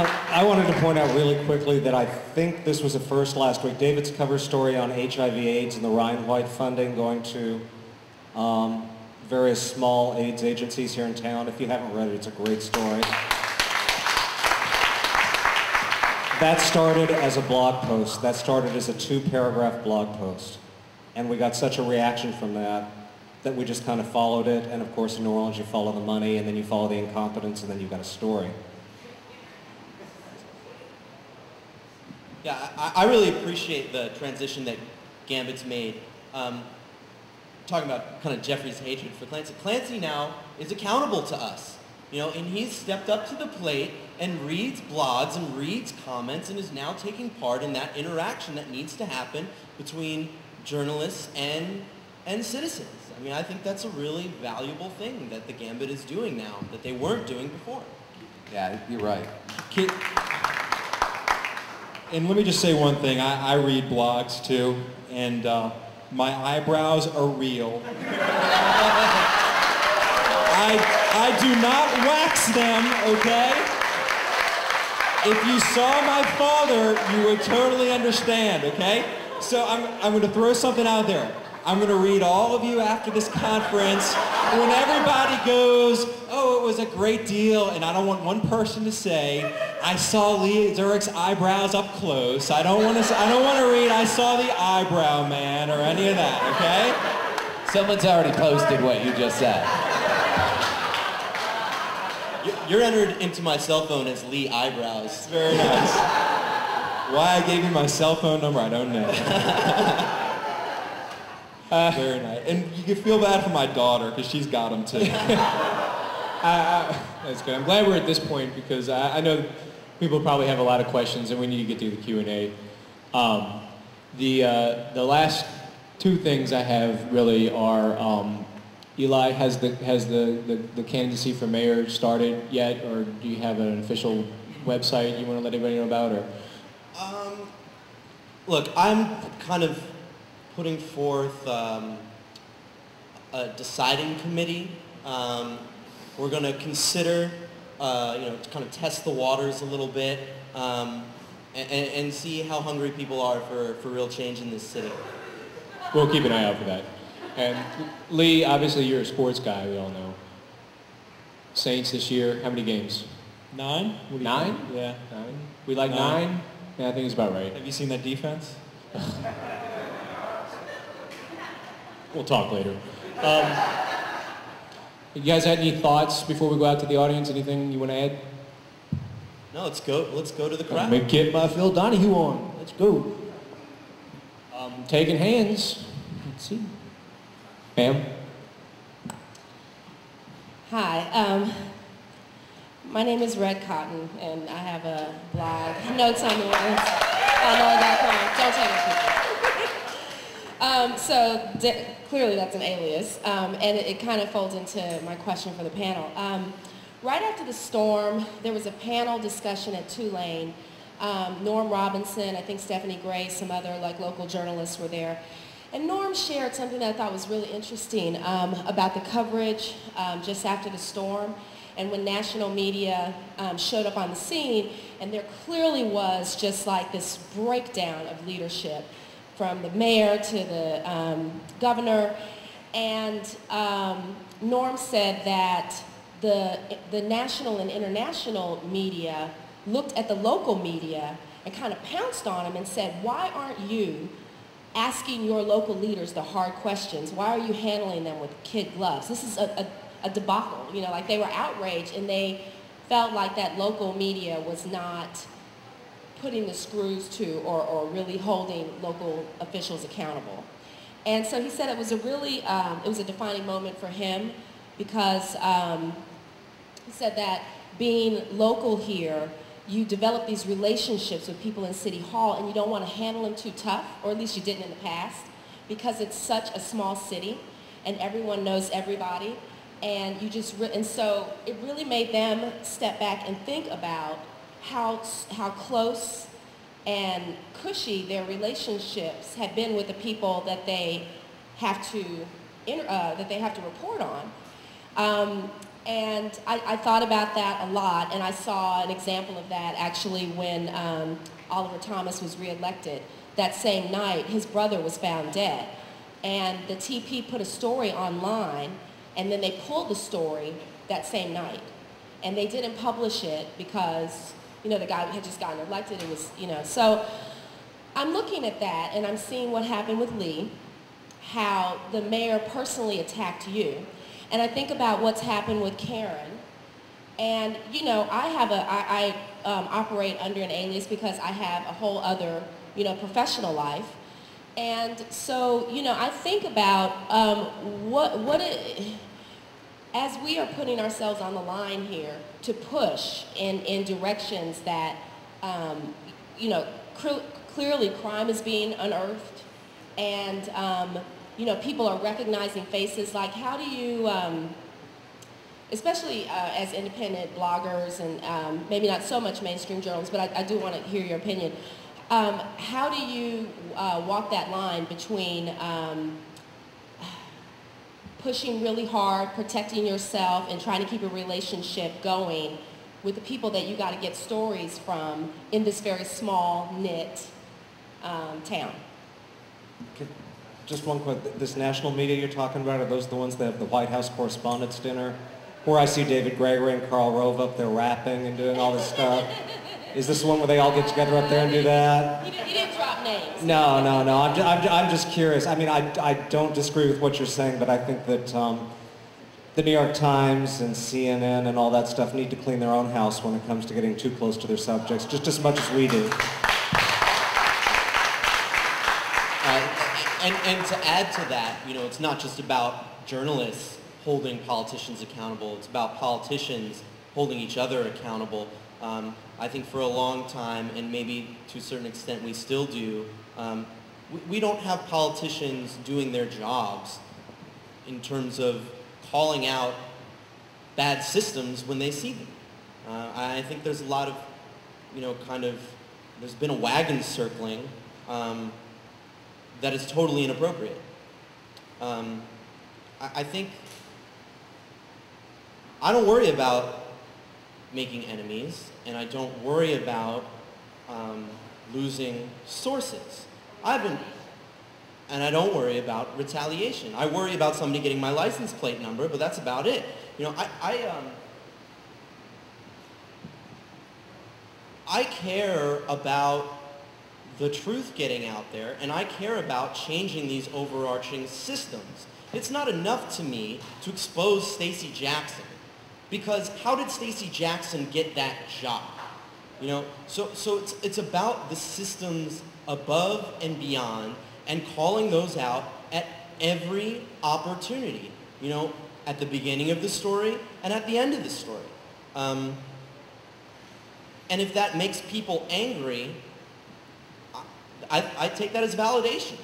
I wanted to point out really quickly that I think this was a first last week. David's cover story on HIV/AIDS and the Ryan White funding going to various small AIDS agencies here in town. If you haven't read it, it's a great story. That started as a blog post. That started as a 2-paragraph blog post. And we got such a reaction from that we just kind of followed it. And of course in New Orleans you follow the money, and then you follow the incompetence, and then you've got a story. Yeah, I really appreciate the transition that Gambit's made. Talking about kind of Jeffrey's hatred for Clancy. Clancy now is accountable to us, you know, and he's stepped up to the plate and reads blogs and reads comments and is now taking part in that interaction that needs to happen between journalists and citizens. I mean, I think that's a really valuable thing that the Gambit is doing now that they weren't doing before. Yeah, you're right. And let me just say one thing. I read blogs too, and my eyebrows are real. I do not wax them, okay? If you saw my father, you would totally understand, okay? So I'm going to throw something out there. I'm going to read all of you after this conference. When everybody goes, oh, it was a great deal, and I don't want one person to say, I saw Lee Zurik's eyebrows up close. I don't want to read, I saw the eyebrow man, or any of that, okay? Someone's already posted what you just said. You're entered into my cell phone as Lee Eyebrows. Very nice. Why I gave you my cell phone number, I don't know. Very nice. And you can feel bad for my daughter, because she's got them too. That's good. I'm glad we're at this point, because I know people probably have a lot of questions, and we need to get through the Q&A. The last two things I have really are, Eli, has the candidacy for mayor started yet, or do you have an official website you want to let everybody know about? Or look, I'm kind of putting forth a deciding committee. We're going to consider, to kind of test the waters a little bit and see how hungry people are for real change in this city. We'll keep an eye out for that. And Lee, obviously you're a sports guy, we all know. Saints this year, how many games? 9? 9? Yeah. 9? We like 9? Yeah, I think it's about right. Have you seen that defense? We'll talk later. You guys had any thoughts before we go out to the audience? Anything you want to add? No, let's go to the crowd. I'm gonna get my Phil Donahue on. Let's go. Taking hands. Let's see. Ma'am? Hi. My name is Red Cotton, and I have a blog, Notes on New Orleans. Clearly that's an alias, and it kind of folds into my question for the panel. Right after the storm, there was a panel discussion at Tulane. Norm Robinson, I think Stephanie Gray, some other local journalists were there. And Norm shared something that I thought was really interesting about the coverage just after the storm, and when national media showed up on the scene, and there clearly was just like this breakdown of leadership from the mayor to the governor. And Norm said that the national and international media looked at the local media and kind of pounced on him and said, why aren't you asking your local leaders the hard questions? Why are you handling them with kid gloves? This is a debacle, they were outraged, and they felt like that local media was not putting the screws to or really holding local officials accountable. And so he said it was a really, it was a defining moment for him, because he said that being local here, you develop these relationships with people in City Hall, and you don't want to handle them too tough, or at least you didn't in the past, because it's such a small city and everyone knows everybody. And so it really made them step back and think about how close and cushy their relationships had been with the people that they have to report on. And I thought about that a lot, and I saw an example of that actually when Oliver Thomas was reelected. That same night, his brother was found dead. And the TP put a story online, and then they pulled the story that same night. And they didn't publish it because, you know, the guy had just gotten elected. It was, you know, so I'm looking at that, and I'm seeing what happened with Lee, how the mayor personally attacked you. And I think about what's happened with Karen. And, you know, I operate under an alias because I have a whole other, you know, professional life. And so, you know, I think about as we are putting ourselves on the line here to push in directions that, you know, clearly crime is being unearthed, and, you know, people are recognizing faces. Like, how do you, especially as independent bloggers and maybe not so much mainstream journalists, but I do want to hear your opinion. How do you walk that line between pushing really hard, protecting yourself, and trying to keep a relationship going with the people that you got to get stories from in this very small, knit town? Just one quick, this national media you're talking about, are those the ones that have the White House Correspondents' Dinner? Where I see David Gregory and Karl Rove up there rapping and doing all this stuff. Is this the one where they all get together up there and do that? You didn't drop names. No. I'm just curious. I mean, I don't disagree with what you're saying, but I think that the New York Times and CNN and all that stuff need to clean their own house when it comes to getting too close to their subjects, just as much as we do. And to add to that, you know, it's not just about journalists holding politicians accountable. It's about politicians holding each other accountable. I think for a long time, and maybe to a certain extent we still do, we don't have politicians doing their jobs in terms of calling out bad systems when they see them. I think there's a lot of, you know, there's been a wagon circling that is totally inappropriate. I think I don't worry about making enemies, and I don't worry about losing sources. And I don't worry about retaliation. I worry about somebody getting my license plate number, but that's about it. You know, I care about the truth getting out there, and I care about changing these overarching systems. It's not enough to me to expose Stacey Jackson, because how did Stacey Jackson get that job? You know, so it's about the systems above and beyond, and calling those out at every opportunity. You know, at the beginning of the story and at the end of the story. And if that makes people angry, I take that as validation.